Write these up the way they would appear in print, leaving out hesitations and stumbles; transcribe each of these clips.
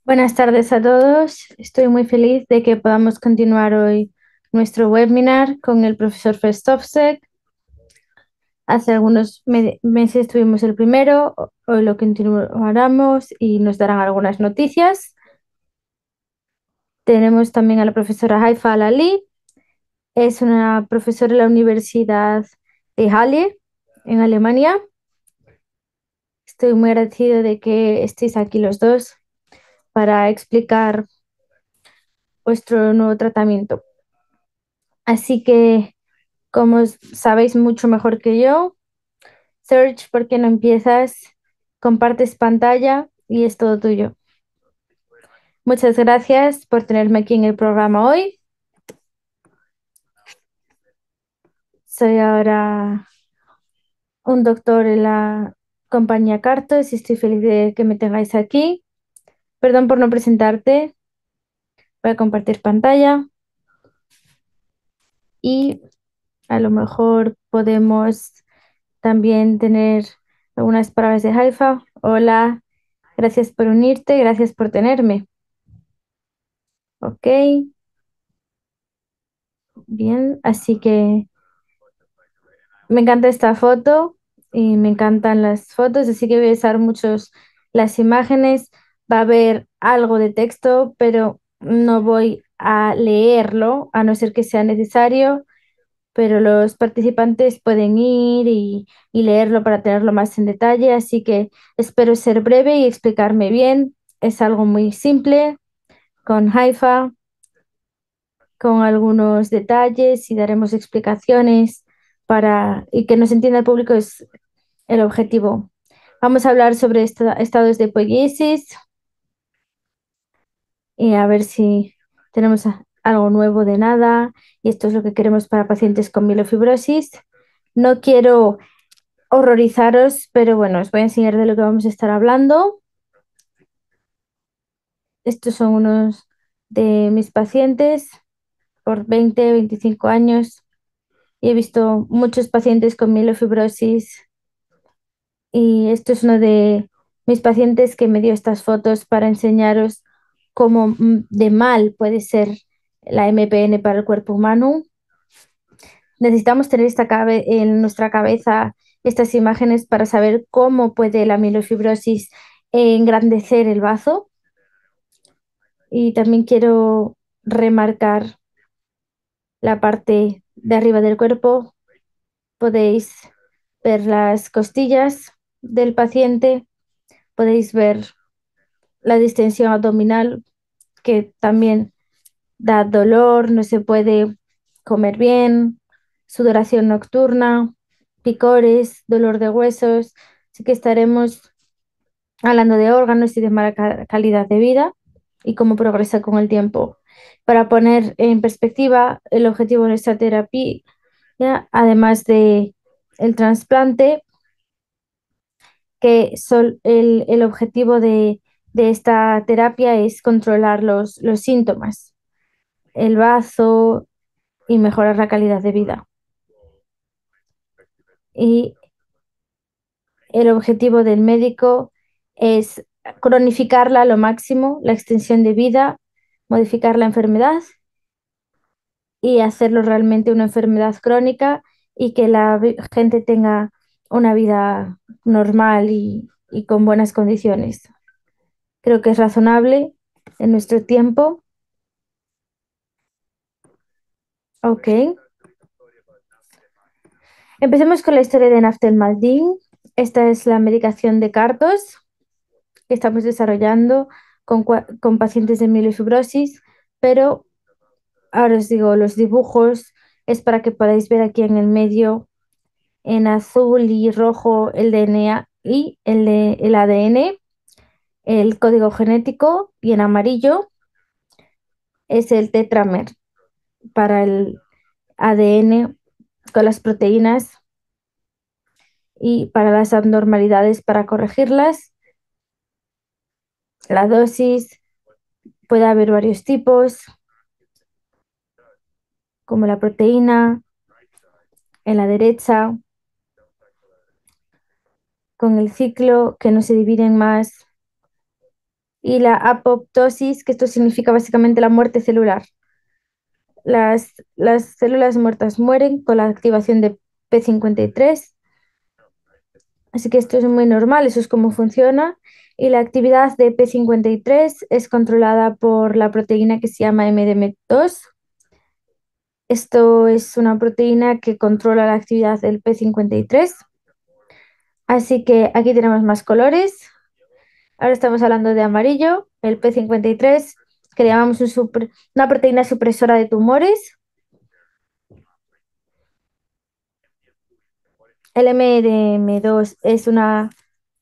Buenas tardes a todos. Estoy muy feliz de que podamos continuar hoy nuestro webinar con el profesor Festovsek. Hace algunos meses tuvimos el primero, hoy lo continuaremos y nos darán algunas noticias. Tenemos también a la profesora Haifa Alali. Es una profesora de la Universidad de Halle, en Alemania. Estoy muy agradecido de que estéis aquí los dos para explicar vuestro nuevo tratamiento. Así que, como sabéis mucho mejor que yo, Serge, ¿por qué no empiezas? Compartes pantalla y es todo tuyo. Muchas gracias por tenerme aquí en el programa hoy. Soy ahora un doctor en la compañía Cartos y estoy feliz de que me tengáis aquí. Perdón por no presentarte. Voy a compartir pantalla y a lo mejor podemos también tener algunas palabras de Haifa. Hola, gracias por unirte, gracias por tenerme. Ok, bien, así que me encanta esta foto y me encantan las fotos, así que voy a usar muchos las imágenes. Va a haber algo de texto, pero no voy a leerlo, a no ser que sea necesario, pero los participantes pueden ir y leerlo para tenerlo más en detalle, así que espero ser breve y explicarme bien. Es algo muy simple, con Haifa, con algunos detalles y daremos explicaciones y que nos entienda el público es el objetivo. Vamos a hablar sobre estados de poiesis y a ver si tenemos algo nuevo de nada. Y esto es lo que queremos para pacientes con mielofibrosis. No quiero horrorizaros, pero bueno, os voy a enseñar de lo que vamos a estar hablando. Estos son unos de mis pacientes por 20, 25 años y he visto muchos pacientes con mielofibrosis y esto es uno de mis pacientes que me dio estas fotos para enseñaros cómo de mal puede ser la MPN para el cuerpo humano. Necesitamos tener en nuestra cabeza estas imágenes para saber cómo puede la mielofibrosis engrandecer el bazo. Y también quiero remarcar la parte de arriba del cuerpo. Podéis ver las costillas del paciente, podéis ver la distensión abdominal que también da dolor, no se puede comer bien, sudoración nocturna, picores, dolor de huesos. Así que estaremos hablando de órganos y de mala calidad de vida y cómo progresa con el tiempo. Para poner en perspectiva el objetivo de nuestra terapia, además de el trasplante, el objetivo de esta terapia es controlar los síntomas, el bazo y mejorar la calidad de vida. Y el objetivo del médico es cronificarla a lo máximo, la extensión de vida, modificar la enfermedad y hacerlo realmente una enfermedad crónica y que la gente tenga una vida normal y con buenas condiciones. Creo que es razonable en nuestro tiempo. Ok. Empecemos con la historia de Naftelmaldin. Esta es la medicación de Cartos que estamos desarrollando con pacientes de mielofibrosis, pero ahora os digo, los dibujos es para que podáis ver aquí en el medio, en azul y rojo, el DNA y el ADN, el código genético, y en amarillo es el tetramer para el ADN con las proteínas y para las abnormalidades para corregirlas. La dosis puede haber varios tipos, como la proteína en la derecha, con el ciclo que no se divide en más, y la apoptosis, que esto significa básicamente la muerte celular. Las células muertas mueren con la activación de P53, así que esto es muy normal, eso es cómo funciona. Y la actividad de P53 es controlada por la proteína que se llama MDM2. Esto es una proteína que controla la actividad del P53. Así que aquí tenemos más colores. Ahora estamos hablando de amarillo, el P53, que le llamamos una proteína supresora de tumores. El MDM2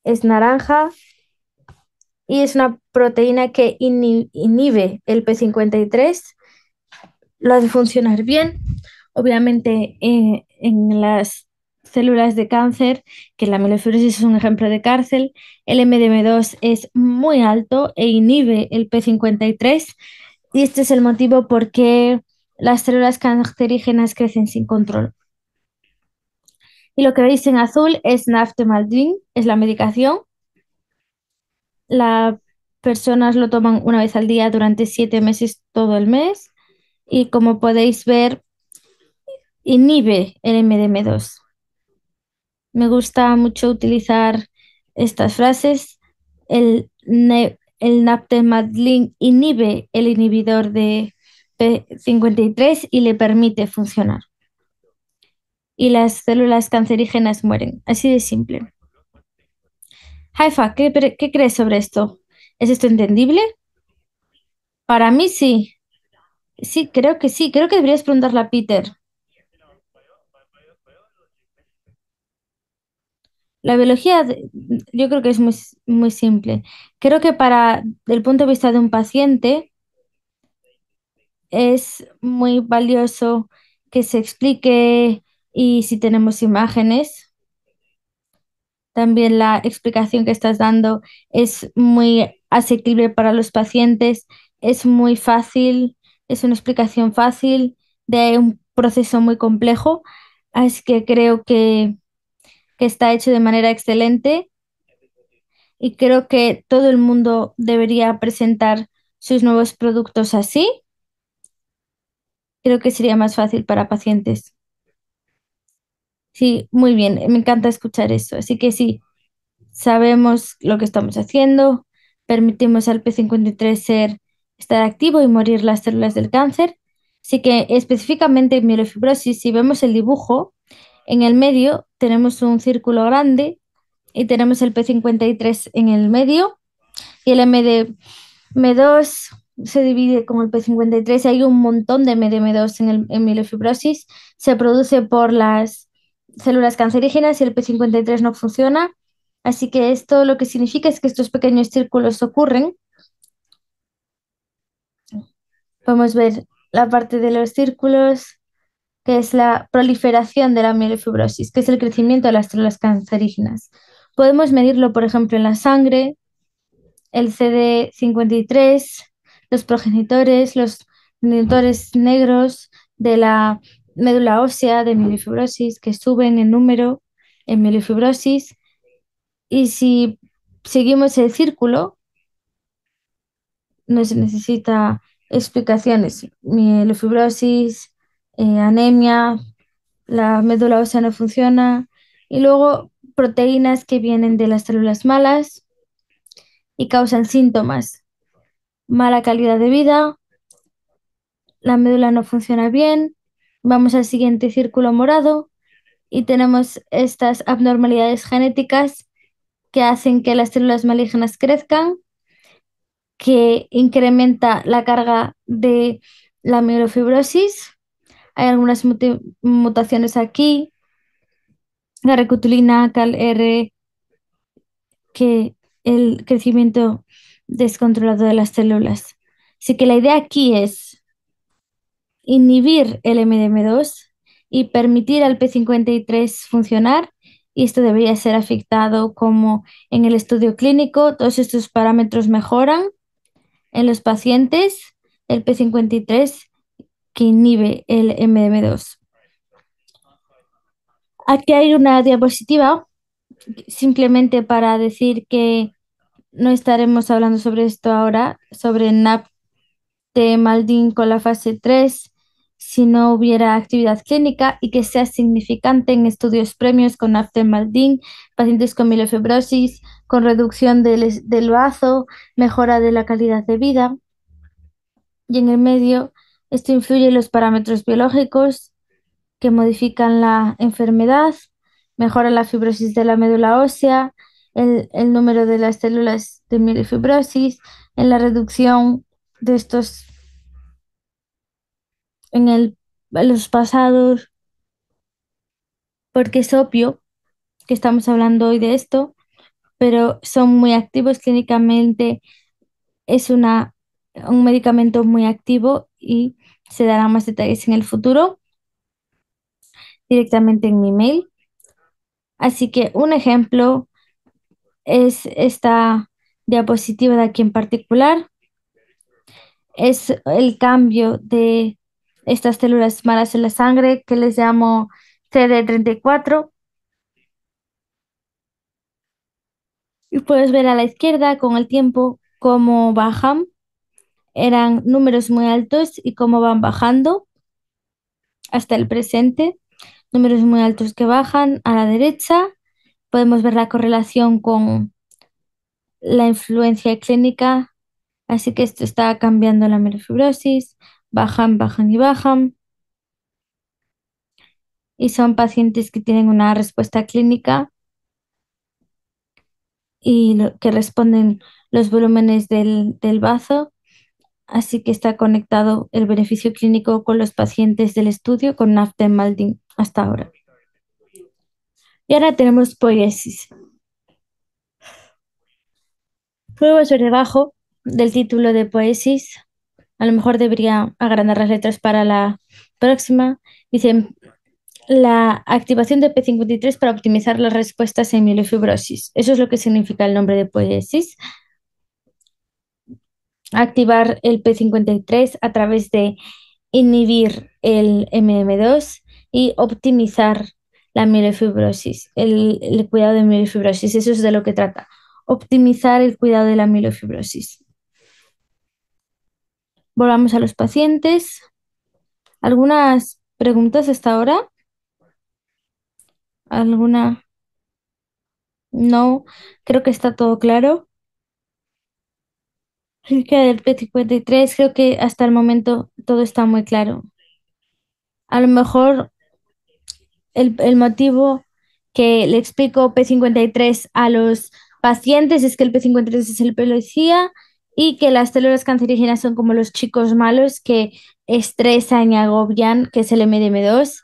es naranja y es una proteína que inhibe el P53, lo hace funcionar bien. Obviamente, en las células de cáncer, que la mielofibrosis es un ejemplo de cárcel, el MDM2 es muy alto e inhibe el P53, y este es el motivo por qué las células cancerígenas crecen sin control. Y lo que veis en azul es naftemaldin, es la medicación. Las personas lo toman una vez al día durante 7 meses todo el mes, y como podéis ver, inhibe el MDM2. Me gusta mucho utilizar estas frases. El naftemadlin inhibe el inhibidor de P53 y le permite funcionar. Y las células cancerígenas mueren. Así de simple. Haifa, ¿qué crees sobre esto? ¿Es esto entendible? Para mí sí. Sí, creo que sí. Creo que deberías preguntarle a Peter. La biología, yo creo que es muy simple. Creo que para el punto de vista de un paciente es muy valioso que se explique, y si tenemos imágenes, también la explicación que estás dando es muy asequible para los pacientes, es muy fácil, es una explicación fácil de un proceso muy complejo, así que creo que está hecho de manera excelente, y creo que todo el mundo debería presentar sus nuevos productos así. Creo que sería más fácil para pacientes. Sí, muy bien, me encanta escuchar eso. Así que sí, sabemos lo que estamos haciendo, permitimos al P53 estar activo y morir las células del cáncer. Así que específicamente en mielofibrosis, si vemos el dibujo, en el medio tenemos un círculo grande y tenemos el P53 en el medio, y el MDM2 se divide con el P53, y hay un montón de MDM2 en mielofibrosis. Se produce por las células cancerígenas y el P53 no funciona. Así que esto lo que significa es que estos pequeños círculos ocurren. Podemos ver la parte de los círculos, que es la proliferación de la mielofibrosis, que es el crecimiento de las células cancerígenas. Podemos medirlo, por ejemplo, en la sangre, el CD53, los progenitores negros de la médula ósea de mielofibrosis, que suben en número en mielofibrosis. Y si seguimos el círculo, no se necesita explicaciones. Mielofibrosis, anemia, la médula ósea no funciona. Y luego proteínas que vienen de las células malas y causan síntomas: mala calidad de vida, la médula no funciona bien. Vamos al siguiente círculo morado y tenemos estas abnormalidades genéticas que hacen que las células malignas crezcan, que incrementa la carga de la mielofibrosis. Hay algunas mutaciones aquí, la recutulina, CALR, que el crecimiento descontrolado de las células. Así que la idea aquí es inhibir el MDM2 y permitir al P53 funcionar, y esto debería ser afectado como en el estudio clínico. Todos estos parámetros mejoran en los pacientes, el P53 que inhibe el MDM2. Aquí hay una diapositiva simplemente para decir que no estaremos hablando sobre esto ahora, sobre nab-de-Maldin con la fase 3 si no hubiera actividad clínica y que sea significante en estudios premios con nab-de-Maldin, pacientes con mielofibrosis, con reducción del bazo, mejora de la calidad de vida. Y en el medio, esto influye en los parámetros biológicos que modifican la enfermedad, mejora la fibrosis de la médula ósea, el número de las células de mielofibrosis, en la reducción de estos en los pasados, porque es obvio que estamos hablando hoy de esto, pero son muy activos clínicamente, es un medicamento muy activo y se darán más detalles en el futuro directamente en mi mail. Así que un ejemplo es esta diapositiva de aquí en particular, es el cambio de estas células malas en la sangre que les llamo CD34 y puedes ver a la izquierda con el tiempo cómo bajan, eran números muy altos y cómo van bajando hasta el presente, números muy altos que bajan a la derecha, podemos ver la correlación con la influencia clínica. Así que esto está cambiando la mielofibrosis, bajan, bajan y bajan. Y son pacientes que tienen una respuesta clínica y que responden los volúmenes del bazo. Así que está conectado el beneficio clínico con los pacientes del estudio con nab-de-Maldin hasta ahora. Y ahora tenemos poiesis. Luego por debajo del título de poiesis, a lo mejor debería agrandar las letras para la próxima. Dice la activación de P53 para optimizar las respuestas en mielofibrosis. Eso es lo que significa el nombre de poiesis. Activar el P53 a través de inhibir el MM2 y optimizar la mielofibrosis, el cuidado de mielofibrosis. Eso es de lo que trata. Optimizar el cuidado de la mielofibrosis. Volvamos a los pacientes. ¿Algunas preguntas hasta ahora? ¿Alguna? No, creo que está todo claro. Acerca del P53, creo que hasta el momento todo está muy claro. A lo mejor el motivo que le explico P53 a los pacientes es que el P53 es el policía y que las células cancerígenas son como los chicos malos que estresan y agobian, que es el MDM2,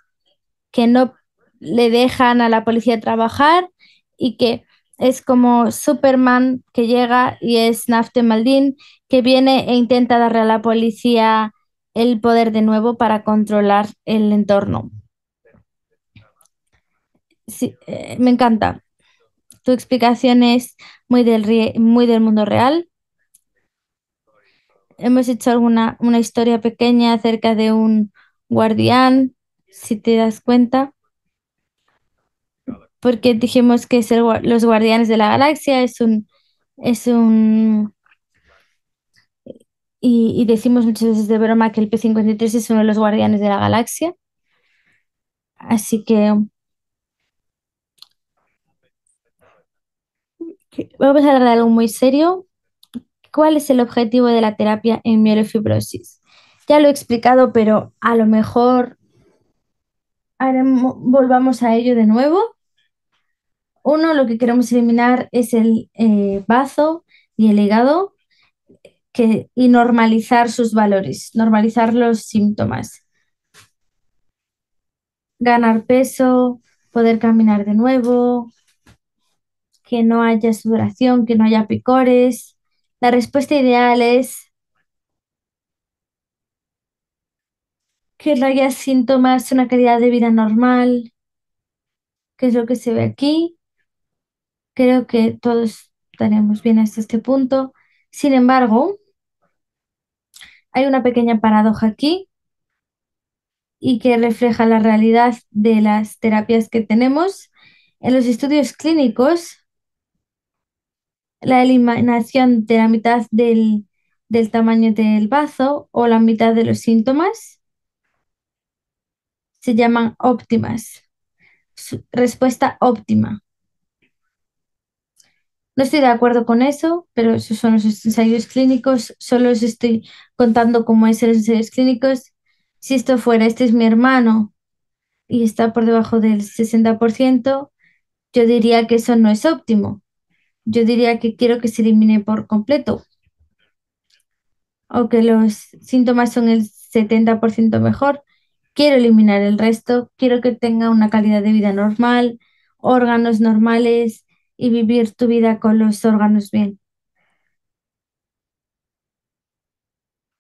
que no le dejan a la policía trabajar y que es como Superman que llega y es Nafte Maldin que viene e intenta darle a la policía el poder de nuevo para controlar el entorno. Sí, me encanta. Tu explicación es muy del mundo real. Hemos hecho una historia pequeña acerca de un guardián, si te das cuenta, porque dijimos que es los guardianes de la galaxia, es un, y decimos muchas veces de broma que el P53 es uno de los guardianes de la galaxia. Así que vamos a hablar de algo muy serio. ¿Cuál es el objetivo de la terapia en mielofibrosis? Ya lo he explicado, pero a lo mejor volvamos a ello de nuevo. Uno, lo que queremos eliminar es el bazo y el hígado y normalizar sus valores, normalizar los síntomas, ganar peso, poder caminar de nuevo, que no haya sudoración, que no haya picores. La respuesta ideal es que no haya síntomas, una calidad de vida normal, que es lo que se ve aquí. Creo que todos estaremos bien hasta este punto. Sin embargo, hay una pequeña paradoja aquí y que refleja la realidad de las terapias que tenemos. En los estudios clínicos, la eliminación de la mitad del tamaño del bazo o la mitad de los síntomas se llaman óptimas. Respuesta óptima. No estoy de acuerdo con eso, pero esos son los ensayos clínicos. Solo os estoy contando cómo es los ensayos clínicos. Si esto fuera, este es mi hermano y está por debajo del 60%, yo diría que eso no es óptimo. Yo diría que quiero que se elimine por completo, o que los síntomas son el 70% mejor. Quiero eliminar el resto, quiero que tenga una calidad de vida normal, órganos normales y vivir tu vida con los órganos bien.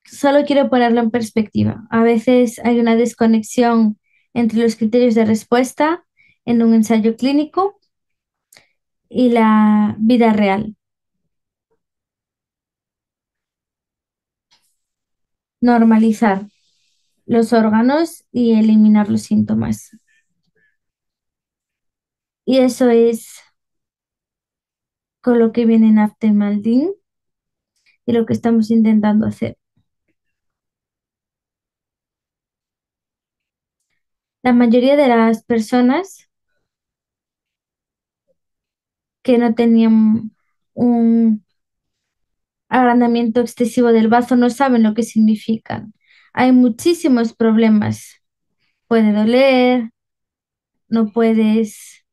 Solo quiero ponerlo en perspectiva. A veces hay una desconexión entre los criterios de respuesta en un ensayo clínico y la vida real. Normalizar los órganos y eliminar los síntomas. Y eso es con lo que viene Naftemaldin y lo que estamos intentando hacer. La mayoría de las personas que no tenían un agrandamiento excesivo del bazo no saben lo que significan. Hay muchísimos problemas. Puede doler, no puedes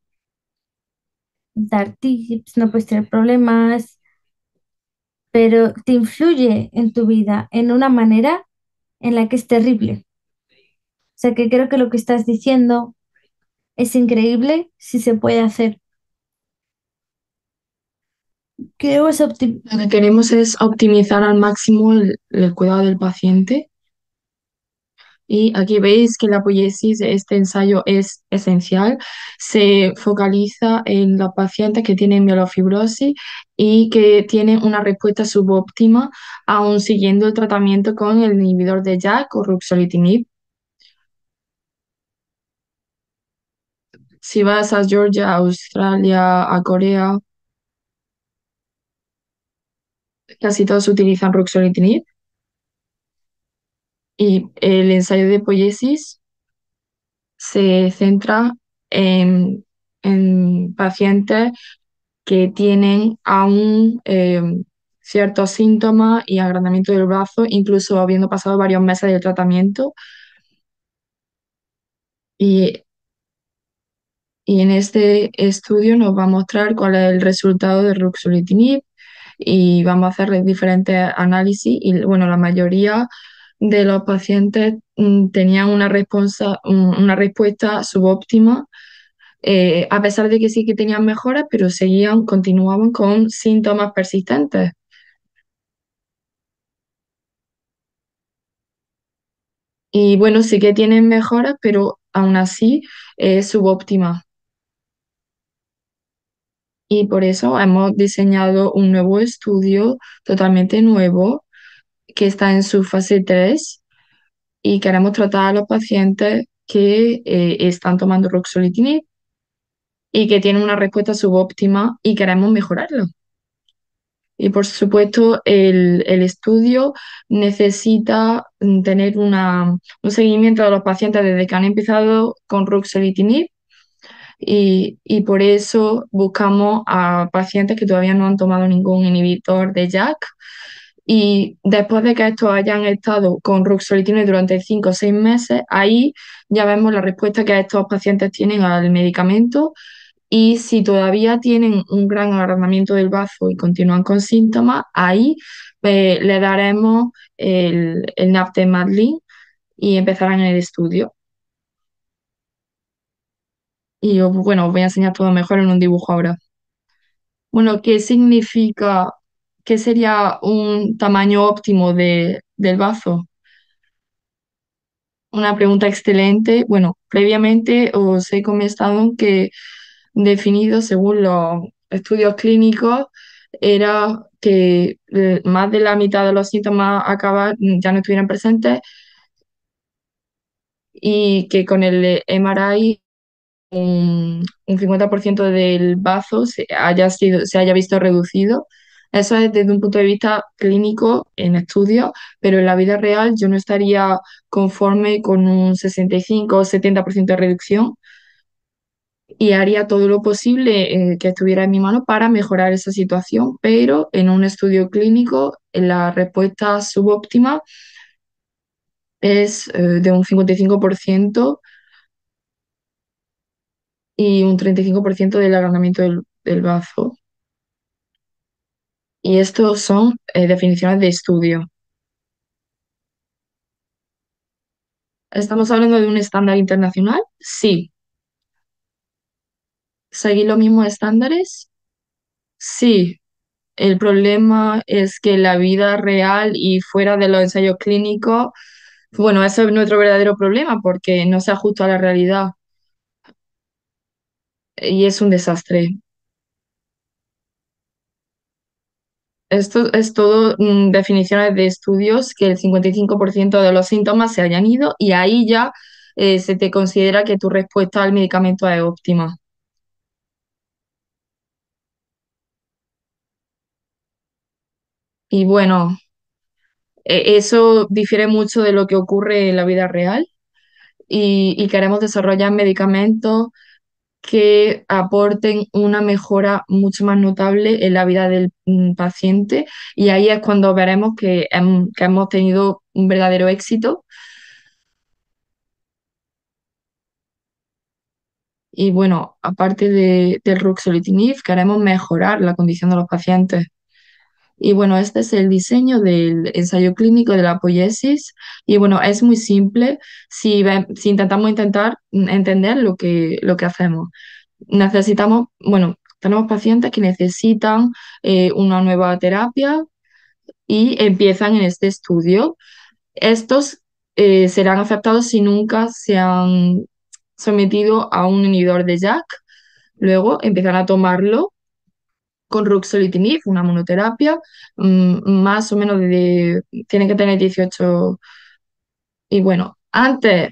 dar tips, no puedes tener problemas, pero te influye en tu vida en una manera en la que es terrible. O sea que creo que lo que estás diciendo es increíble si se puede hacer. Creo es Lo que queremos es optimizar al máximo el cuidado del paciente. Y aquí veis que la poiesis de este ensayo es esencial. Se focaliza en los pacientes que tienen mielofibrosis y que tienen una respuesta subóptima, aún siguiendo el tratamiento con el inhibidor de JAK o ruxolitinib. Si vas a Georgia, a Australia, a Corea, casi todos utilizan ruxolitinib. Y el ensayo de poiesis se centra en pacientes que tienen aún ciertos síntomas y agrandamiento del brazo, incluso habiendo pasado varios meses del tratamiento. Y, y en este estudio nos va a mostrar cuál es el resultado de ruxolitinib y vamos a hacer diferentes análisis y bueno, la mayoría de los pacientes tenían una respuesta subóptima, a pesar de que sí que tenían mejoras, pero continuaban con síntomas persistentes. Y bueno, sí que tienen mejoras, pero aún así es subóptima. Y por eso hemos diseñado un nuevo estudio totalmente nuevo que está en su fase 3 y queremos tratar a los pacientes que están tomando ruxolitinib y que tienen una respuesta subóptima y queremos mejorarlo. Y por supuesto, el estudio necesita tener un seguimiento de los pacientes desde que han empezado con ruxolitinib y por eso buscamos a pacientes que todavía no han tomado ningún inhibidor de JAK y después de que estos hayan estado con ruxolitinib durante 5 o 6 meses, ahí ya vemos la respuesta que estos pacientes tienen al medicamento y si todavía tienen un gran agrandamiento del bazo y continúan con síntomas, ahí le daremos el naftemadlin y empezarán el estudio. Y yo, bueno, os voy a enseñar todo mejor en un dibujo ahora. Bueno, ¿qué significa, qué sería un tamaño óptimo del bazo? Una pregunta excelente. Bueno, previamente os he comentado que definido según los estudios clínicos era que más de la mitad de los síntomas ya no estuvieran presentes y que con el MRI un 50% del bazo se haya visto reducido Eso es desde un punto de vista clínico en estudios, pero en la vida real yo no estaría conforme con un 65 o 70% de reducción y haría todo lo posible que estuviera en mi mano para mejorar esa situación, pero en un estudio clínico la respuesta subóptima es de un 55% y un 35% del agrandamiento del bazo. Y estos son definiciones de estudio. ¿Estamos hablando de un estándar internacional? Sí. ¿Seguir los mismos estándares? Sí. El problema es que la vida real y fuera de los ensayos clínicos, bueno, eso es nuestro verdadero problema porque no se ajusta a la realidad y es un desastre. Esto es todo definiciones de estudios que el 55% de los síntomas se hayan ido y ahí ya se te considera que tu respuesta al medicamento es óptima. Y bueno, eso difiere mucho de lo que ocurre en la vida real y queremos desarrollar medicamentos que aporten una mejora mucho más notable en la vida del paciente y ahí es cuando veremos que hemos tenido un verdadero éxito. Y bueno, aparte del ruxolitinib, queremos mejorar la condición de los pacientes. Y bueno, este es el diseño del ensayo clínico de la poiesis. Y bueno, es muy simple si intentamos entender lo que hacemos. Necesitamos, bueno, tenemos pacientes que necesitan una nueva terapia y empiezan en este estudio. Estos serán afectados si nunca se han sometido a un inhibidor de JAK. Luego empiezan a tomarlo con ruxolitinib, una monoterapia, más o menos tienen que tener 18. Y bueno, antes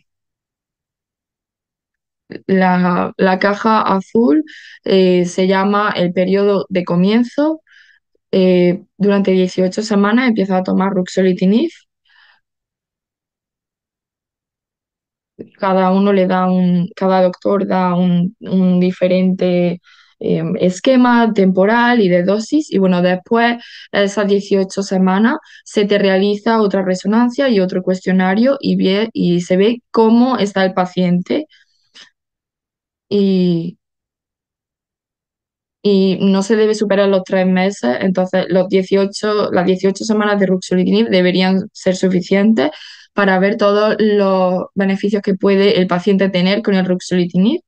la caja azul se llama el periodo de comienzo. Durante 18 semanas empieza a tomar ruxolitinib. Cada doctor da un diferente esquema temporal y de dosis. Y bueno, después de esas 18 semanas se te realiza otra resonancia y otro cuestionario y se ve cómo está el paciente. Y, y no se debe superar los 3 meses, entonces las 18 semanas de ruxolitinib deberían ser suficientes para ver todos los beneficios que puede el paciente tener con el ruxolitinib,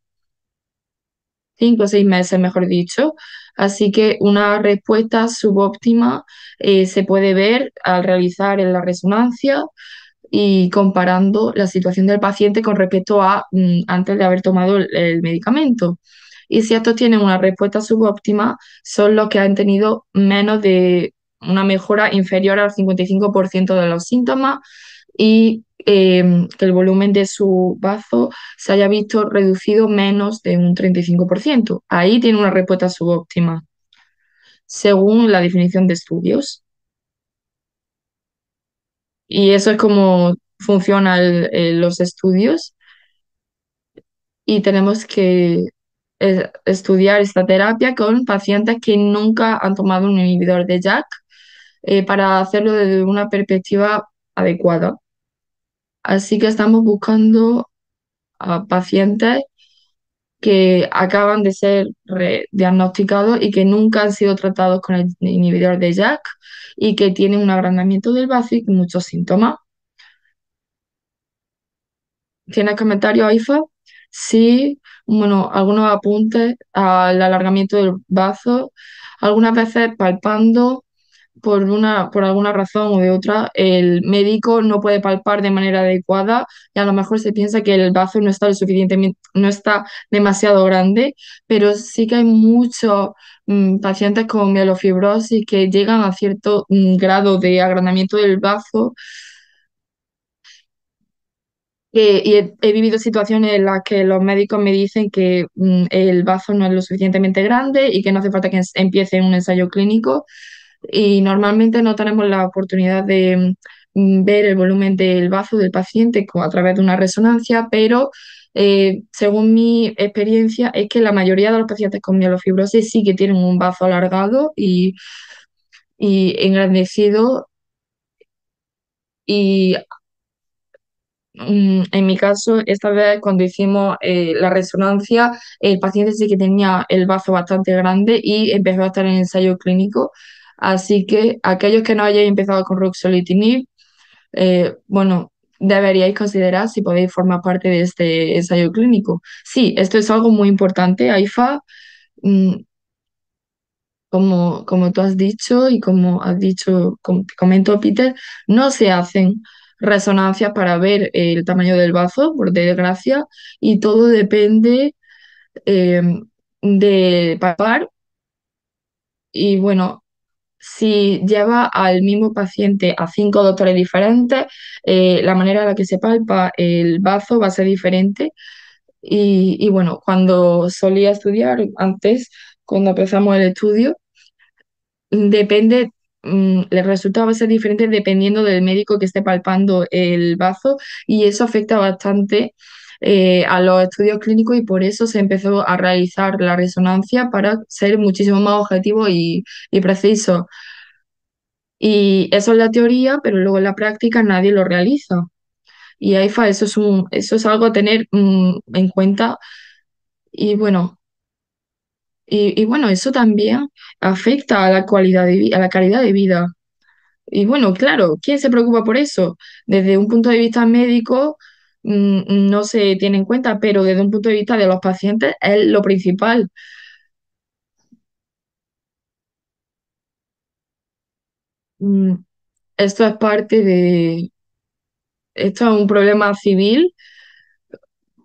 5 o 6 meses, mejor dicho. Así que una respuesta subóptima se puede ver al realizar en la resonancia y comparando la situación del paciente con respecto a antes de haber tomado el medicamento. Y si estos tienen una respuesta subóptima, son los que han tenido menos de una mejora inferior al 55% de los síntomas y que el volumen de su bazo se haya visto reducido menos de un 35%. Ahí tiene una respuesta subóptima, según la definición de estudios. Y eso es como funcionan los estudios y tenemos que estudiar esta terapia con pacientes que nunca han tomado un inhibidor de JAK para hacerlo desde una perspectiva adecuada. Así que estamos buscando a pacientes que acaban de ser diagnosticados y que nunca han sido tratados con el inhibidor de JAK y que tienen un agrandamiento del bazo y muchos síntomas. ¿Tienes comentarios, Aifa? Sí, bueno, algunos apuntes al alargamiento del bazo. Algunas veces palpando por alguna razón o de otra, el médico no puede palpar de manera adecuada y a lo mejor se piensa que el bazo no está lo suficientemente, no está demasiado grande, pero sí que hay muchos pacientes con mielofibrosis que llegan a cierto grado de agrandamiento del bazo y he vivido situaciones en las que los médicos me dicen que el bazo no es lo suficientemente grande y que no hace falta que empiece un ensayo clínico. y normalmente no tenemos la oportunidad de ver el volumen del bazo del paciente a través de una resonancia, pero según mi experiencia es que la mayoría de los pacientes con mielofibrosis sí que tienen un bazo alargado y engrandecido y en mi caso, esta vez cuando hicimos la resonancia, el paciente sí que tenía el bazo bastante grande y empezó a estar en ensayo clínico. Así que aquellos que no hayáis empezado con ruxolitinib, bueno, deberíais considerar si podéis formar parte de este ensayo clínico. Sí, esto es algo muy importante, AIFA. mm, como tú has dicho y como has dicho, como te comentó Peter, no se hacen resonancias para ver el tamaño del bazo, por desgracia, y todo depende eh, de palpar. Y bueno, si lleva al mismo paciente a 5 doctores diferentes, la manera en la que se palpa el bazo va a ser diferente. Y bueno, cuando solía estudiar antes, cuando empezamos el estudio, depende, el resultado va a ser diferente dependiendo del médico que esté palpando el bazo y eso afecta bastante a los estudios clínicos y por eso se empezó a realizar la resonancia para ser muchísimo más objetivo y preciso. Y eso es la teoría, pero luego en la práctica nadie lo realiza. Y AIFA, eso es algo a tener en cuenta. Y bueno, y bueno, eso también afecta a la a la calidad de vida. Y bueno, claro, ¿quién se preocupa por eso? Desde un punto de vista médico, no se tiene en cuenta, pero desde un punto de vista de los pacientes es lo principal. Mm, Esto es parte esto es un problema civil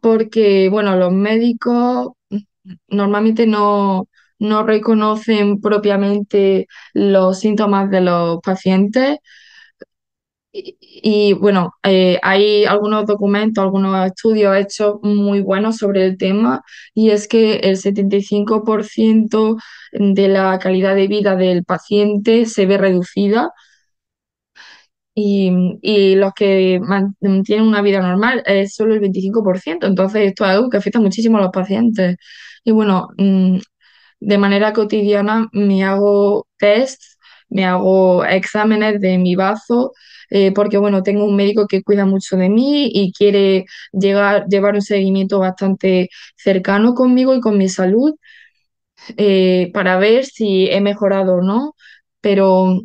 porque, bueno, los médicos normalmente no reconocen propiamente los síntomas de los pacientes. Bueno, hay algunos documentos, algunos estudios hechos muy buenos sobre el tema y es que el 75% de la calidad de vida del paciente se ve reducida y los que mantienen una vida normal es solo el 25%. Entonces esto es algo que afecta muchísimo a los pacientes. Y bueno, de manera cotidiana me hago tests, me hago exámenes de mi bazo, porque bueno, tengo un médico que cuida mucho de mí y quiere llevar un seguimiento bastante cercano conmigo y con mi salud, para ver si he mejorado o no. Pero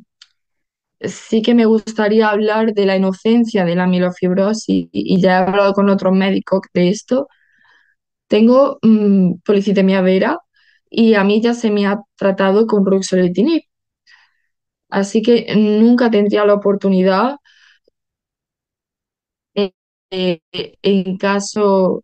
sí que me gustaría hablar de la inocencia de la mielofibrosis y ya he hablado con otros médicos de esto. Tengo policitemia vera y a mí ya se me ha tratado con ruxolitinib, así que nunca tendría la oportunidad eh, en caso,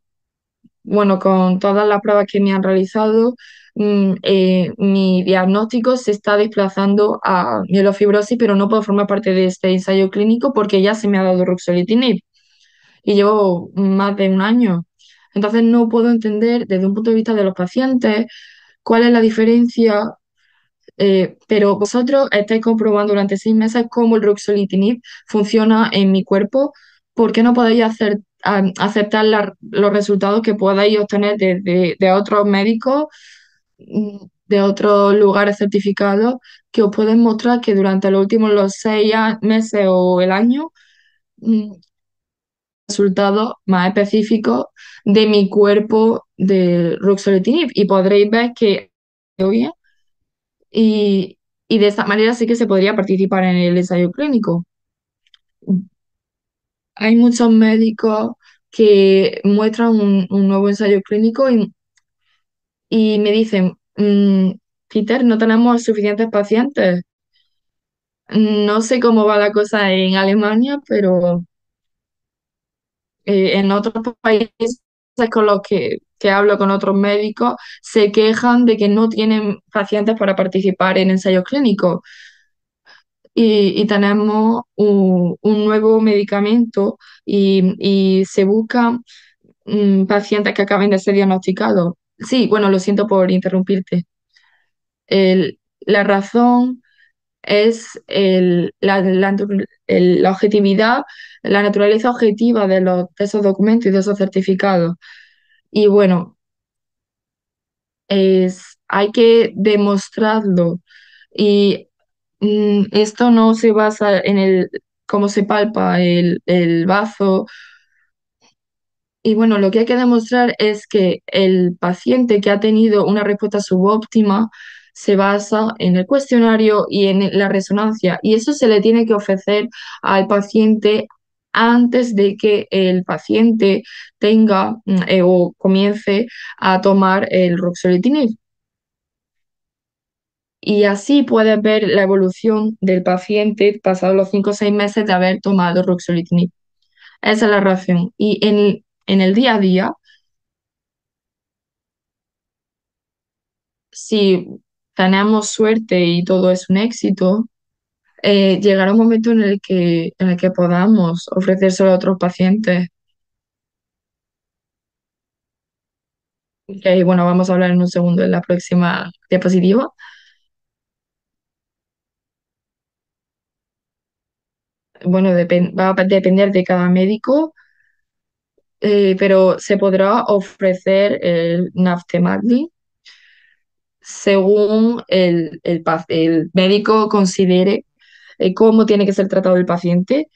bueno, con todas las pruebas que me han realizado, mi diagnóstico se está desplazando a mielofibrosis, pero no puedo formar parte de este ensayo clínico porque ya se me ha dado ruxolitinib y llevo más de un año. Entonces no puedo entender desde un punto de vista de los pacientes cuál es la diferencia, pero vosotros estáis comprobando durante 6 meses cómo el ruxolitinib funciona en mi cuerpo. ¿Por qué no podéis aceptar los resultados que podáis obtener de otros médicos, de otros lugares certificados, que os pueden mostrar que durante los últimos los 6 meses o el año, mm, resultados más específicos de mi cuerpo de ruxolitinib y podréis ver que bien y, y de esta manera sí que se podría participar en el ensayo clínico. Hay muchos médicos que muestran un nuevo ensayo clínico y me dicen, Peter, no tenemos suficientes pacientes. No sé cómo va la cosa en Alemania, pero en otros países con los que hablo con otros médicos se quejan de que no tienen pacientes para participar en ensayos clínicos. Y tenemos un nuevo medicamento y se buscan pacientes que acaben de ser diagnosticados. Sí, bueno, lo siento por interrumpirte. La razón es la objetividad, la naturaleza objetiva de esos documentos y de esos certificados. Y bueno, hay que demostrarlo. Y esto no se basa en cómo se palpa el bazo. Y bueno, lo que hay que demostrar es que el paciente que ha tenido una respuesta subóptima se basa en el cuestionario y en la resonancia. Y eso se le tiene que ofrecer al paciente antes de que el paciente tenga o comience a tomar el ruxolitinib. Y así puedes ver la evolución del paciente pasados los 5 o 6 meses de haber tomado ruxolitinib. Esa es la razón. Y en el día a día, si tenemos suerte y todo es un éxito, llegará un momento en el que podamos ofrecérselo a otros pacientes. Que bueno, vamos a hablar en un segundo en la próxima diapositiva. Bueno, va a depender de cada médico, pero se podrá ofrecer el naftemagly según el médico considere cómo tiene que ser tratado el paciente,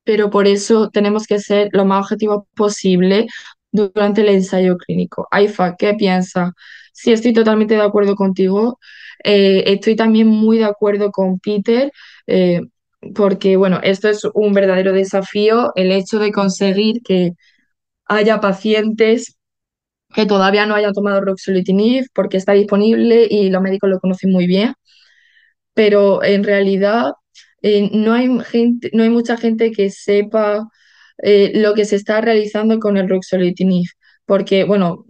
pero por eso tenemos que ser lo más objetivos posible durante el ensayo clínico. Aifa, ¿qué piensas? Sí, estoy totalmente de acuerdo contigo. Estoy también muy de acuerdo con Peter, eh, porque bueno, esto es un verdadero desafío, el hecho de conseguir que haya pacientes que todavía no hayan tomado ruxolitinib porque está disponible y los médicos lo conocen muy bien, pero en realidad no hay mucha gente que sepa lo que se está realizando con el ruxolitinib, porque bueno,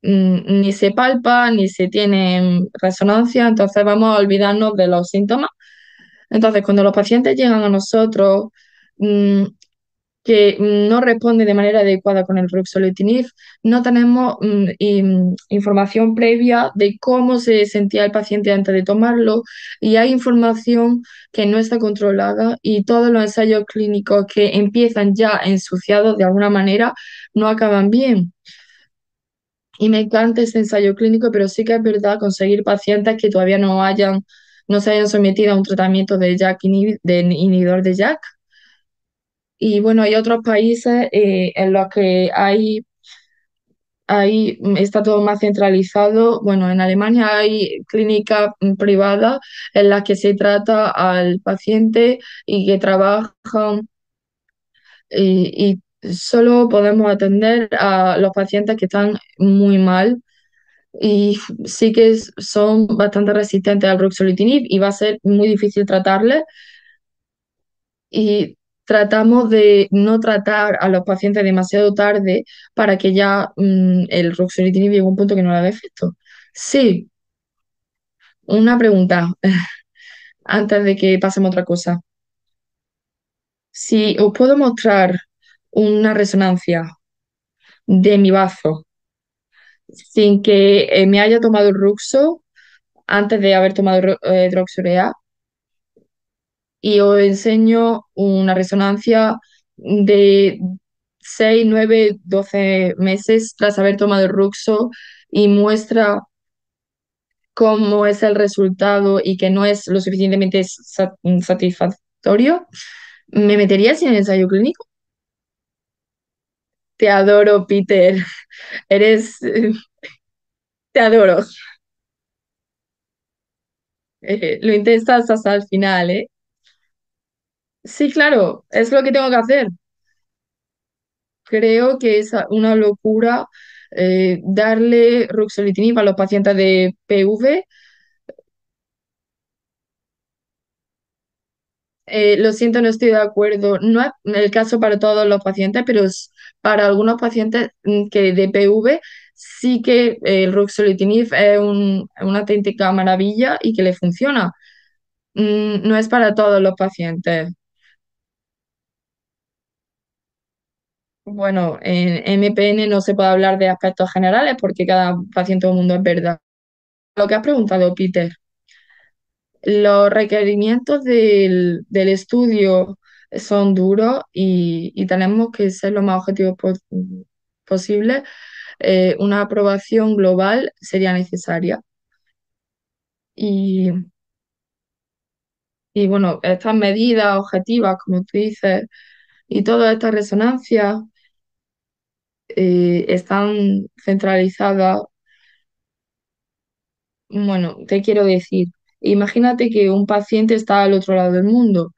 ni se palpa ni se tiene resonancia, entonces vamos a olvidarnos de los síntomas. Entonces, cuando los pacientes llegan a nosotros, mm, que no responde de manera adecuada con el ruxolitinib, no tenemos información previa de cómo se sentía el paciente antes de tomarlo y hay información que no está controlada y todos los ensayos clínicos que empiezan ya ensuciados de alguna manera no acaban bien. Y me encanta ese ensayo clínico, pero sí que es verdad conseguir pacientes que todavía no se hayan sometido a un tratamiento de de inhibidor de JAK. Y bueno, hay otros países en los que está todo más centralizado. Bueno, en Alemania hay clínicas privadas en las que se trata al paciente y que trabajan y solo podemos atender a los pacientes que están muy mal y sí que son bastante resistentes al ruxolitinib y va a ser muy difícil tratarles y tratamos de no tratar a los pacientes demasiado tarde para que ya el ruxolitinib llegue a un punto que no le haga efecto. Sí, una pregunta antes de que pasemos a otra cosa. Si os puedo mostrar una resonancia de mi bazo sin que me haya tomado el ruxo antes de haber tomado hidroxurea y os enseño una resonancia de 6 9 12 meses tras haber tomado el Ruxo y muestra cómo es el resultado y que no es lo suficientemente satisfactorio, ¿me meterías en el ensayo clínico? Te adoro, Peter. Eres, te adoro. Lo intentas hasta el final, ¿eh? Sí, claro, es lo que tengo que hacer. Creo que es una locura darle ruxolitinib a los pacientes de PV. Lo siento, no estoy de acuerdo. No es el caso para todos los pacientes, pero para algunos pacientes que de PV sí que el ruxolitinib es una auténtica maravilla y que le funciona. No es para todos los pacientes. Bueno, en MPN no se puede hablar de aspectos generales porque cada paciente o mundo es verdad. Lo que has preguntado, Peter. Los requerimientos del estudio son duros y tenemos que ser lo más objetivos posible. Una aprobación global sería necesaria. Y, y bueno, estas medidas objetivas, como tú dices, y todas estas resonancias están centralizadas. Bueno, te quiero decir, imagínate que un paciente está al otro lado del mundo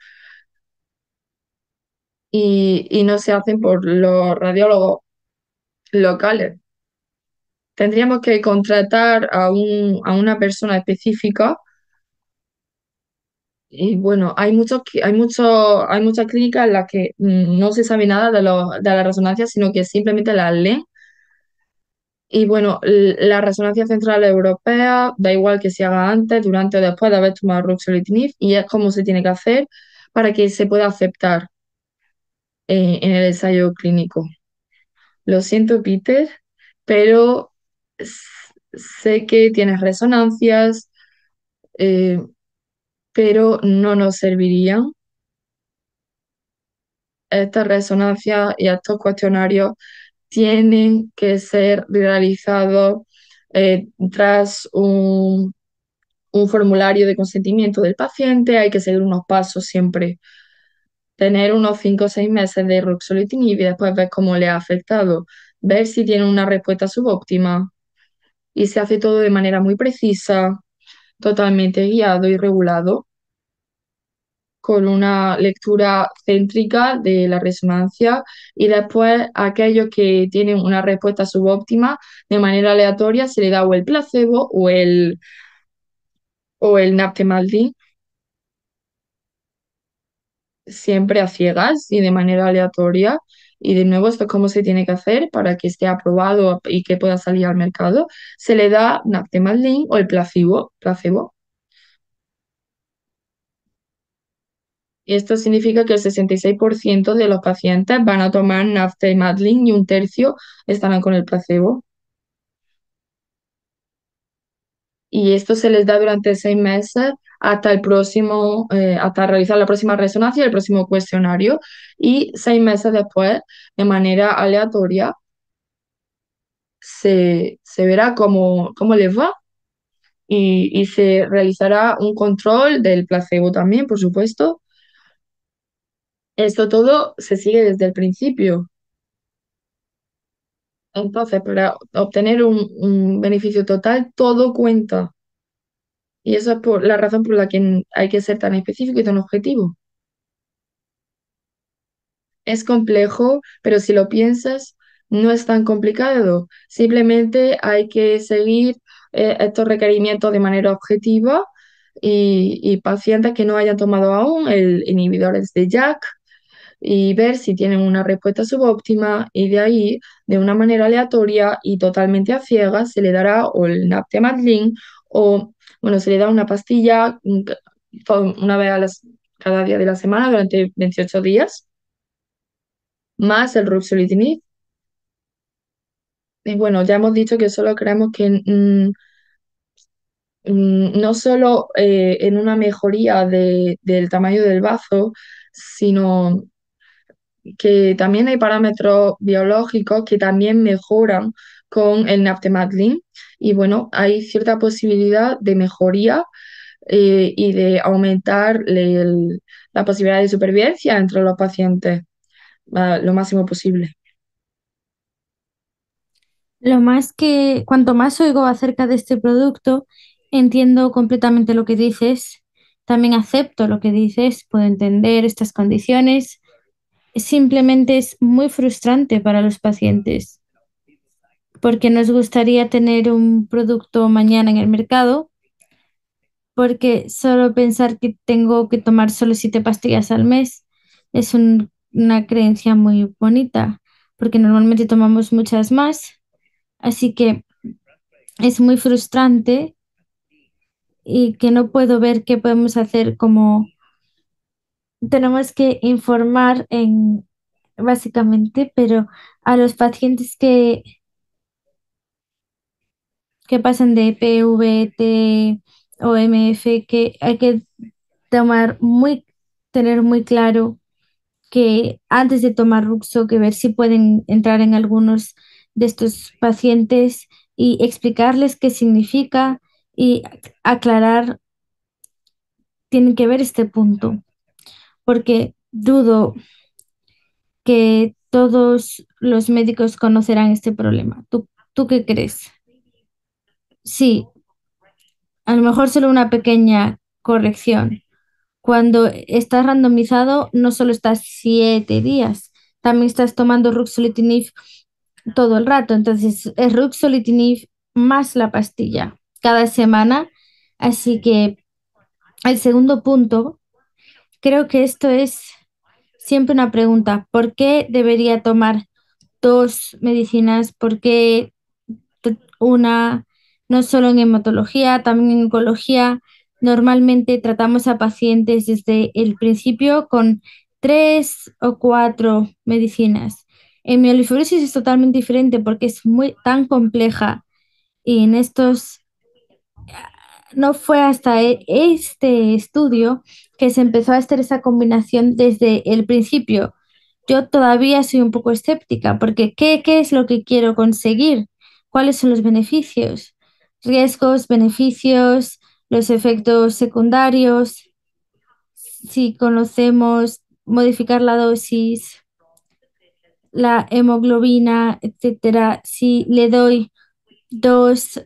y no se hacen por los radiólogos locales. Tendríamos que contratar a una persona específica y bueno, hay muchas clínicas en las que no se sabe nada de la resonancia, sino que simplemente las leen. Y bueno, la resonancia central europea, da igual que se haga antes, durante o después de haber tomado ruxolitinib, y es como se tiene que hacer para que se pueda aceptar en el ensayo clínico. Lo siento, Peter, pero s- sé que tienes resonancias, eh, pero no nos servirían. Estas resonancias y estos cuestionarios tienen que ser realizados tras un formulario de consentimiento del paciente. Hay que seguir unos pasos siempre, tener unos 5 o 6 meses de ruxolitinib y después ver cómo le ha afectado, ver si tiene una respuesta subóptima y se hace todo de manera muy precisa, totalmente guiado y regulado, con una lectura céntrica de la resonancia y después a aquellos que tienen una respuesta subóptima de manera aleatoria se le da o el placebo o el naptemaldin, siempre a ciegas y de manera aleatoria. Y de nuevo, esto es cómo se tiene que hacer para que esté aprobado y que pueda salir al mercado. Se le da naptemaldin o el placebo. Y esto significa que el 66% de los pacientes van a tomar naftamadlin y un tercio estarán con el placebo. Y esto se les da durante 6 meses hasta hasta realizar la próxima resonancia y el próximo cuestionario. Y 6 meses después, de manera aleatoria, se verá cómo les va y se realizará un control del placebo también, por supuesto. Esto todo se sigue desde el principio. Entonces, para obtener un beneficio total, todo cuenta. Y eso es por la razón por la que hay que ser tan específico y tan objetivo. Es complejo, pero si lo piensas, no es tan complicado. Simplemente hay que seguir estos requerimientos de manera objetiva y pacientes que no hayan tomado aún el inhibidores de JAK y ver si tienen una respuesta subóptima y de ahí, de una manera aleatoria y totalmente a ciegas, se le dará o el Naptemadlin o, bueno, se le da una pastilla una vez cada día de la semana durante 28 días, más el ruxolitinib. Y bueno, ya hemos dicho que solo creemos que no solo en una mejoría del tamaño del bazo, sino que también hay parámetros biológicos que también mejoran con el naftemadlin y bueno, hay cierta posibilidad de mejoría y de aumentar la posibilidad de supervivencia entre los pacientes lo máximo posible. Cuanto más oigo acerca de este producto, entiendo completamente lo que dices, también acepto lo que dices, puedo entender estas condiciones. Simplemente es muy frustrante para los pacientes porque nos gustaría tener un producto mañana en el mercado, porque solo pensar que tengo que tomar solo 7 pastillas al mes es una creencia muy bonita, porque normalmente tomamos muchas más, así que es muy frustrante y que no puedo ver qué podemos hacer, como tenemos que informar básicamente, pero a los pacientes que pasan de PVT OMF, que hay que tomar muy, tener muy claro que antes de tomar Ruxo, que ver si pueden entrar en algunos de estos pacientes y explicarles qué significa y aclarar, tienen que ver este punto, porque dudo que todos los médicos conocerán este problema. ¿Tú qué crees? Sí, a lo mejor solo una pequeña corrección. Cuando estás randomizado, no solo estás 7 días, también estás tomando ruxolitinib todo el rato. Entonces, es ruxolitinib más la pastilla cada semana. Así que el segundo punto, creo que esto es siempre una pregunta. ¿Por qué debería tomar dos medicinas? ¿Por qué una, no solo en hematología, también en oncología? Normalmente tratamos a pacientes desde el principio con 3 o 4 medicinas. En mielofibrosis es totalmente diferente porque es muy tan compleja y en estos no fue hasta este estudio que se empezó a hacer esa combinación desde el principio. Yo todavía soy un poco escéptica porque ¿qué es lo que quiero conseguir? ¿Cuáles son los beneficios? Riesgos, beneficios, los efectos secundarios, si conocemos modificar la dosis, la hemoglobina, etcétera. Si le doy dos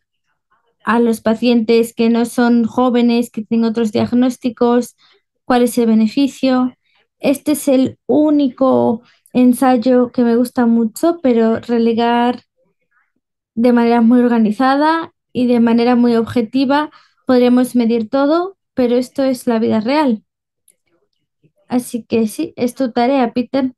a los pacientes que no son jóvenes, que tienen otros diagnósticos, cuál es el beneficio. Este es el único ensayo que me gusta mucho, pero relegar de manera muy organizada y de manera muy objetiva podremos medir todo, pero esto es la vida real. Así que sí, es tu tarea, Peter,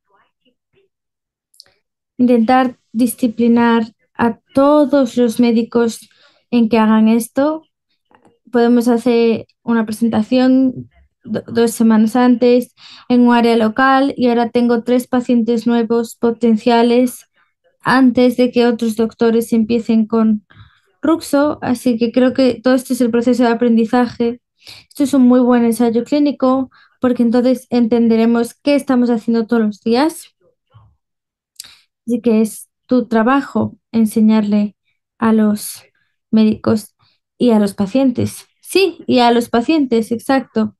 intentar disciplinar a todos los médicos en que hagan esto. Podemos hacer una presentación 2 semanas antes en un área local y ahora tengo 3 pacientes nuevos potenciales antes de que otros doctores empiecen con Ruxo, así que creo que todo esto es el proceso de aprendizaje. Esto es un muy buen ensayo clínico porque entonces entenderemos qué estamos haciendo todos los días. Así que es tu trabajo enseñarle a los médicos y a los pacientes. Sí, y a los pacientes, exacto.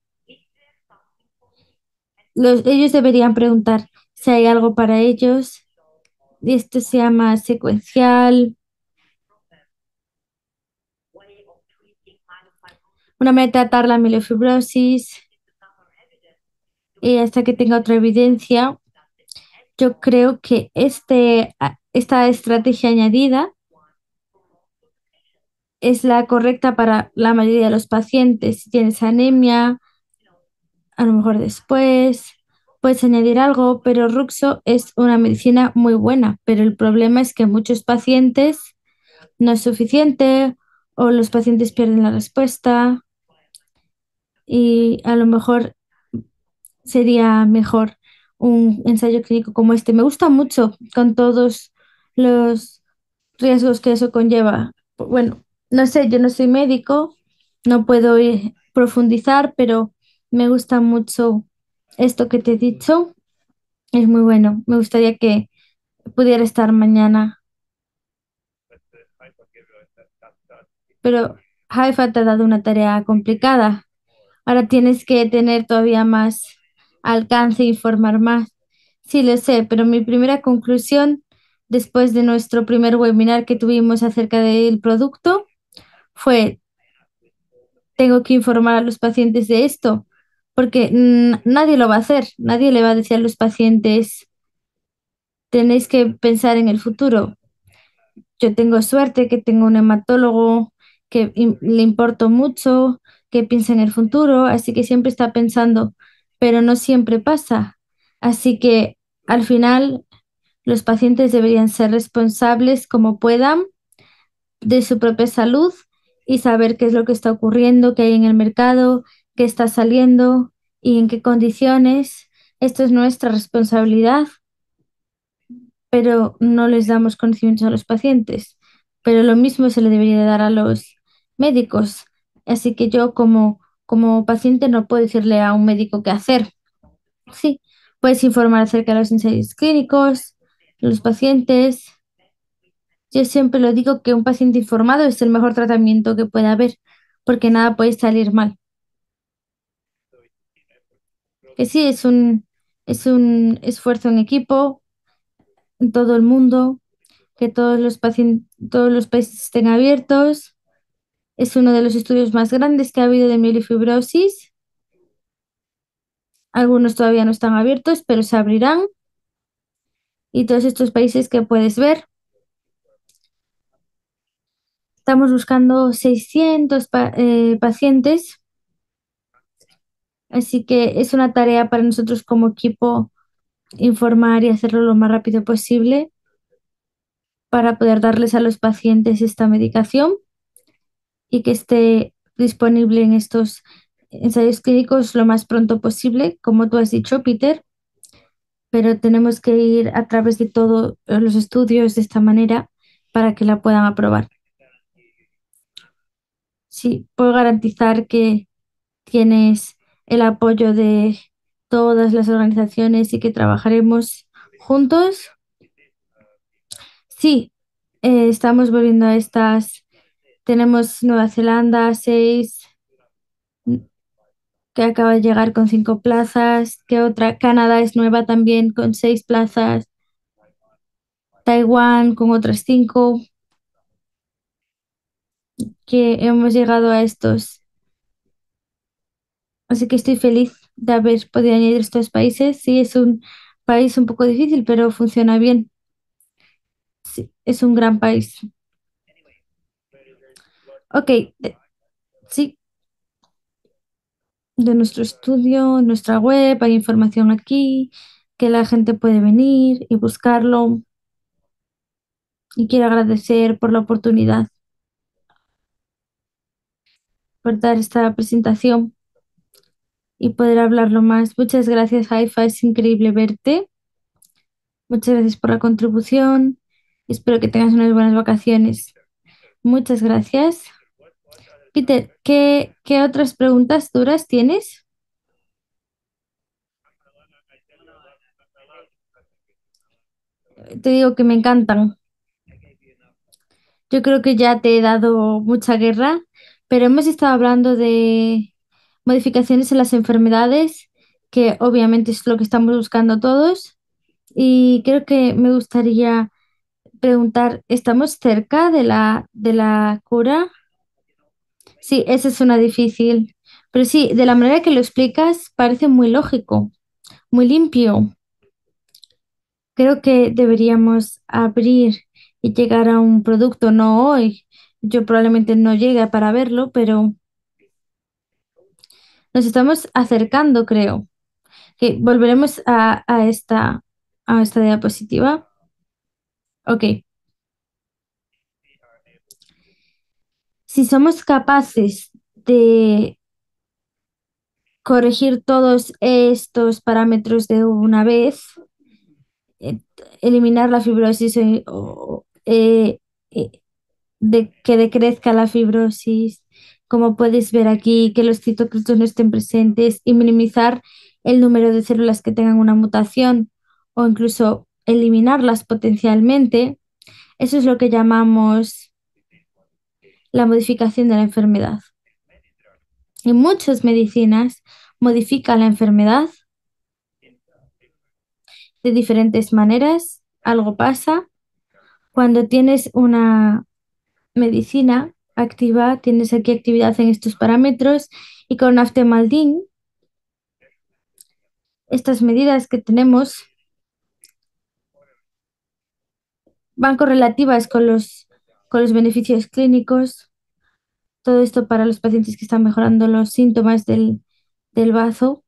Ellos deberían preguntar si hay algo para ellos. Y esto se llama secuencial. Una manera de tratar la mielofibrosis y hasta que tenga otra evidencia. Yo creo que esta estrategia añadida es la correcta para la mayoría de los pacientes. Si tienes anemia, a lo mejor después puedes añadir algo, pero Ruxo es una medicina muy buena, pero el problema es que muchos pacientes no es suficiente o los pacientes pierden la respuesta y a lo mejor sería mejor un ensayo clínico como este. Me gusta mucho con todos los riesgos que eso conlleva. Bueno, no sé, yo no soy médico, no puedo profundizar, pero me gusta mucho esto que te he dicho. Es muy bueno. Me gustaría que pudiera estar mañana, pero Haifa te ha dado una tarea complicada. Ahora tienes que tener todavía más alcance e informar más. Sí, lo sé, pero mi primera conclusión después de nuestro primer webinar que tuvimos acerca del producto fue, tengo que informar a los pacientes de esto, porque nadie lo va a hacer, nadie le va a decir a los pacientes, tenéis que pensar en el futuro. Yo tengo suerte que tengo un hematólogo que le importo mucho, que piensa en el futuro, así que siempre está pensando, pero no siempre pasa. Así que al final los pacientes deberían ser responsables como puedan de su propia salud y saber qué es lo que está ocurriendo, qué hay en el mercado, qué está saliendo y en qué condiciones. Esto es nuestra responsabilidad, pero no les damos conocimientos a los pacientes. Pero lo mismo se le debería dar a los médicos. Así que yo como paciente no puedo decirle a un médico qué hacer. Sí, puedes informar acerca de los ensayos clínicos, los pacientes. Yo siempre lo digo que un paciente informado es el mejor tratamiento que puede haber, porque nada puede salir mal. Que sí, es un esfuerzo en equipo en todo el mundo, que todos los pacientes, todos los países estén abiertos. Es uno de los estudios más grandes que ha habido de mielofibrosis. Algunos todavía no están abiertos, pero se abrirán. Y todos estos países que puedes ver, estamos buscando 600 pacientes, así que es una tarea para nosotros como equipo informar y hacerlo lo más rápido posible para poder darles a los pacientes esta medicación y que esté disponible en estos ensayos clínicos lo más pronto posible, como tú has dicho, Peter, pero tenemos que ir a través de todos los estudios de esta manera para que la puedan aprobar. Sí, puedo garantizar que tienes el apoyo de todas las organizaciones y que trabajaremos juntos. Sí, estamos volviendo a estas. Tenemos Nueva Zelanda, 6, que acaba de llegar con 5 plazas, que otra, Canadá es nueva también con 6 plazas, Taiwán con otras 5, que hemos llegado a estos. Así que estoy feliz de haber podido añadir estos países. Sí, es un país un poco difícil, pero funciona bien. Sí, es un gran país. Ok, sí, de nuestro estudio, nuestra web, hay información aquí, que la gente puede venir y buscarlo. Y quiero agradecer por la oportunidad, por dar esta presentación y poder hablarlo más. Muchas gracias, Haifa, es increíble verte. Muchas gracias por la contribución. Espero que tengas unas buenas vacaciones. Muchas gracias. Peter, ¿qué otras preguntas duras tienes? Te digo que me encantan. Yo creo que ya te he dado mucha guerra, pero hemos estado hablando de modificaciones en las enfermedades, que obviamente es lo que estamos buscando todos. Y creo que me gustaría preguntar, ¿estamos cerca de la cura? Sí, esa es una difícil. Pero sí, de la manera que lo explicas, parece muy lógico, muy limpio. Creo que deberíamos abrir y llegar a un producto, no hoy. Yo probablemente no llegue para verlo, pero nos estamos acercando, creo. Que volveremos a esta diapositiva. Ok. Si somos capaces de corregir todos estos parámetros de una vez, eh, eliminar la fibrosis eh, de que decrezca la fibrosis, como puedes ver aquí, que los citocitos no estén presentes y minimizar el número de células que tengan una mutación o incluso eliminarlas potencialmente. Eso es lo que llamamos la modificación de la enfermedad. Y muchas medicinas modifican la enfermedad de diferentes maneras. Algo pasa cuando tienes una medicina activa, tienes aquí actividad en estos parámetros y con naftemaldin, estas medidas que tenemos van correlativas con los beneficios clínicos. Todo esto para los pacientes que están mejorando los síntomas del bazo.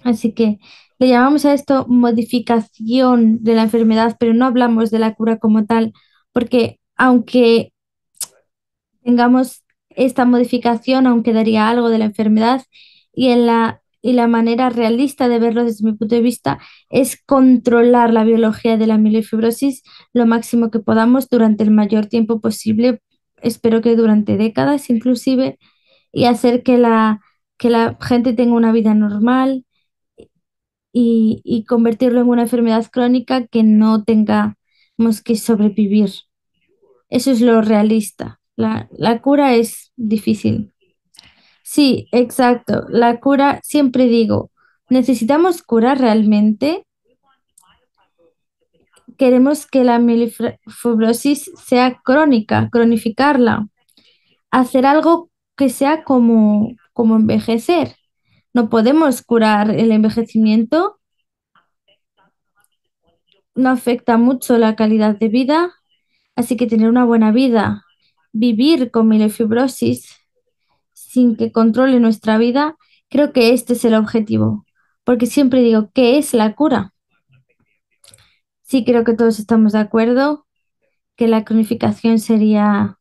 Así que le llamamos a esto modificación de la enfermedad, pero no hablamos de la cura como tal, porque aunque tengamos esta modificación, aún quedaría algo de la enfermedad y la manera realista de verlo desde mi punto de vista es controlar la biología de la mielofibrosis lo máximo que podamos durante el mayor tiempo posible, espero que durante décadas inclusive, y hacer que la gente tenga una vida normal y convertirlo en una enfermedad crónica que no tengamos que sobrevivir. Eso es lo realista. La cura es difícil. Sí, exacto. La cura, siempre digo, necesitamos curar realmente. Queremos que la mielofibrosis sea crónica, cronificarla, hacer algo que sea como envejecer. No podemos curar el envejecimiento, no afecta mucho la calidad de vida, así que tener una buena vida, vivir con mielofibrosis sin que controle nuestra vida, creo que este es el objetivo, porque siempre digo, ¿qué es la cura? Sí, creo que todos estamos de acuerdo que la cronificación sería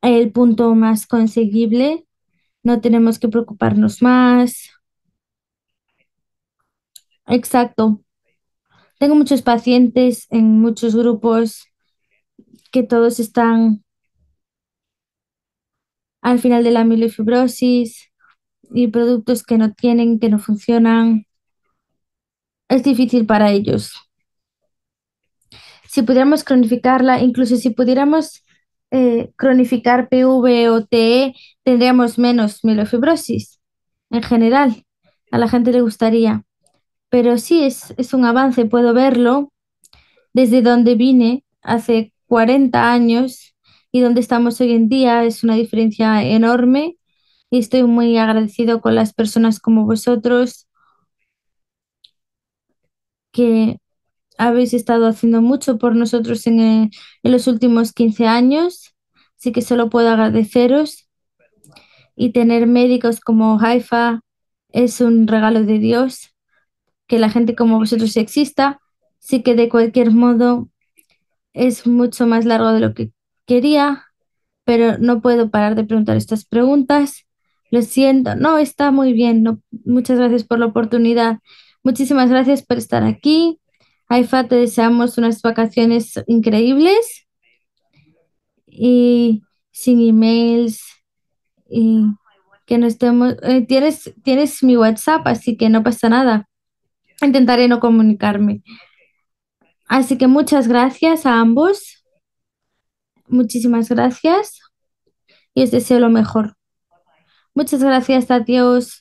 el punto más conseguible, no tenemos que preocuparnos más. Exacto. Tengo muchos pacientes en muchos grupos que todos están al final de la mielofibrosis y productos que no tienen, que no funcionan. Es difícil para ellos. Si pudiéramos cronificarla, incluso si pudiéramos cronificar PV o TE, tendríamos menos mielofibrosis en general. A la gente le gustaría. Pero sí, es un avance, puedo verlo desde donde vine hace 40 años y donde estamos hoy en día. Es una diferencia enorme y estoy muy agradecido con las personas como vosotros que habéis estado haciendo mucho por nosotros en los últimos 15 años. Así que solo puedo agradeceros y tener médicos como Haifa es un regalo de Dios, que la gente como vosotros exista. Sí que de cualquier modo es mucho más largo de lo que quería, pero no puedo parar de preguntar estas preguntas. Lo siento, no, está muy bien. No, muchas gracias por la oportunidad. Muchísimas gracias por estar aquí. Haifa, te deseamos unas vacaciones increíbles y sin emails y que no estemos. Tienes mi WhatsApp, así que no pasa nada. Intentaré no comunicarme. Así que muchas gracias a ambos. Muchísimas gracias y os deseo lo mejor. Muchas gracias, adiós.